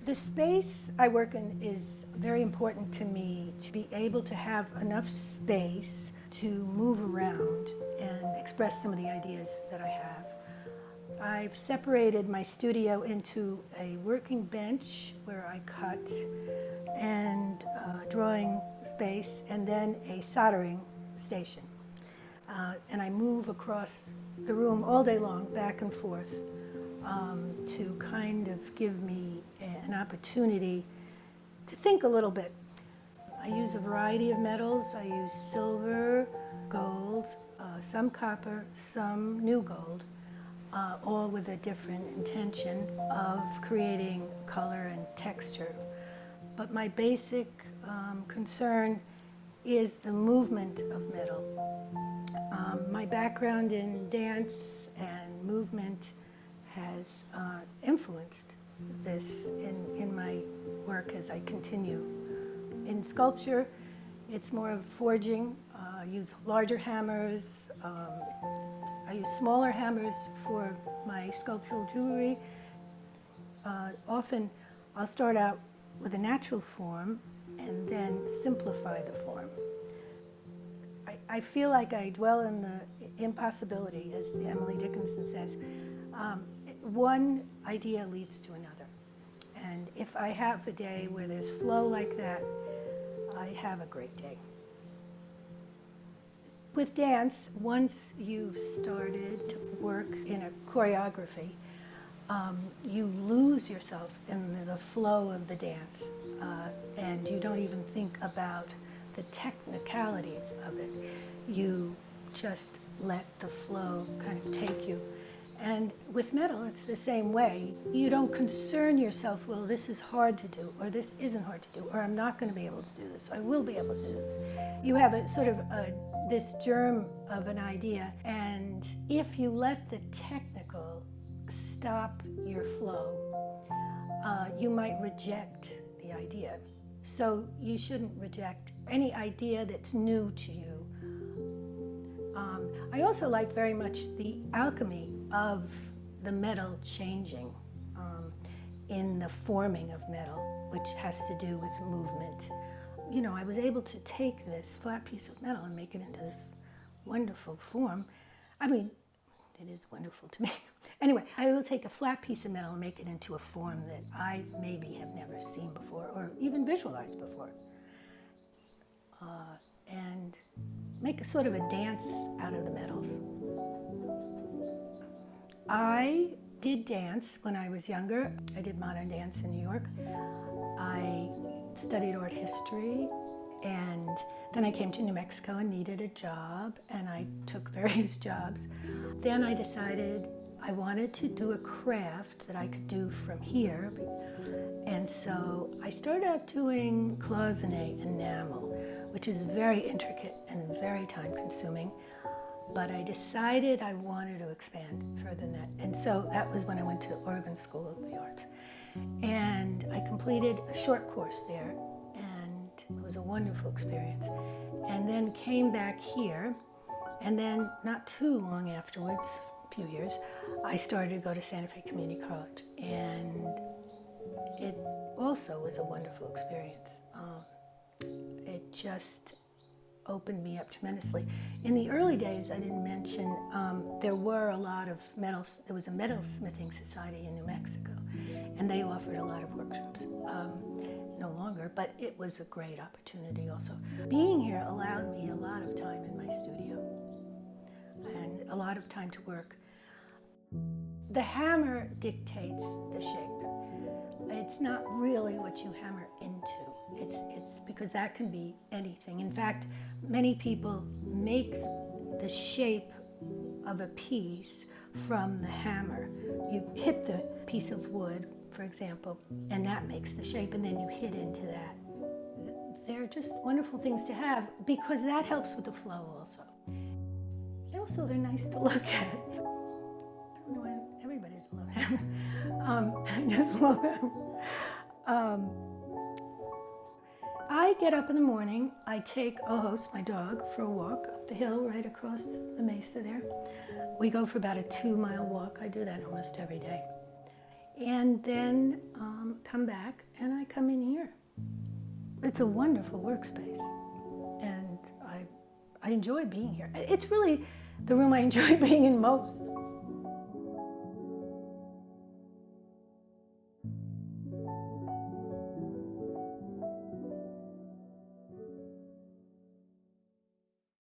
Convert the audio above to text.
The space I work in is very important to me, to be able to have enough space to move around and express some of the ideas that I have. I've separated my studio into a working bench where I cut and drawing space, and then a soldering station. And I move across the room all day long, back and forth, to kind of give me an opportunity to think a little bit. I use a variety of metals. I use silver, gold, some copper, some new gold, all with a different intention of creating color and texture. But my basic concern is the movement of metal. My background in dance and movement has influenced this in my work as I continue. In sculpture, it's more of forging. I use larger hammers. I use smaller hammers for my sculptural jewelry. Often I'll start out with a natural form and then simplify the form. I feel like I dwell in the impossibility, as Emily Dickinson says. One idea leads to another. And if I have a day where there's flow like that, I have a great day. With dance, once you've started to work in a choreography, you lose yourself in the flow of the dance, and you don't even think about the technicalities of it. You just let the flow kind of take you. And with metal, it's the same way. You don't concern yourself, well, this is hard to do, or this isn't hard to do, or I'm not going to be able to do this, I will be able to do this. You have a sort of this germ of an idea, and if you let the technical stop your flow, you might reject the idea. So you shouldn't reject any idea that's new to you. I also like very much the alchemy of the metal changing in the forming of metal, which has to do with movement. You know, I was able to take this flat piece of metal and make it into this wonderful form. I mean, it is wonderful to me. Anyway, I will take a flat piece of metal and make it into a form that I maybe have never seen before or even visualized before. And make a sort of a dance out of the metals. I did dance when I was younger. I did modern dance in New York. I studied art history, and then I came to New Mexico and needed a job, and I took various jobs. Then I decided I wanted to do a craft that I could do from here, and so I started out doing cloisonné enamel, which is very intricate and very time-consuming. But I decided I wanted to expand further than that. And so that was when I went to Oregon School of the Arts. And I completed a short course there, and it was a wonderful experience. And then came back here, and then not too long afterwards, a few years, I started to go to Santa Fe Community College. And it also was a wonderful experience. It just opened me up tremendously. In the early days, I didn't mention, there were a lot of metals. There was a metalsmithing society in New Mexico, and they offered a lot of workshops. No longer, but it was a great opportunity also. Being here allowed me a lot of time in my studio and a lot of time to work. The hammer dictates the shape. It's not really what you hammer into. It's because that can be anything. In fact, many people make the shape of a piece from the hammer. You hit the piece of wood, for example, and that makes the shape, and then you hit into that. They're just wonderful things to have because that helps with the flow also. And also, they're nice to look at. I don't know why everybody doesn't love hammers. I just love them. I get up in the morning, I take Ojos, my dog, for a walk up the hill right across the mesa there. We go for about a 2-mile walk. I do that almost every day. and then come back and I come in here. It's a wonderful workspace, and I enjoy being here. It's really the room I enjoy being in most.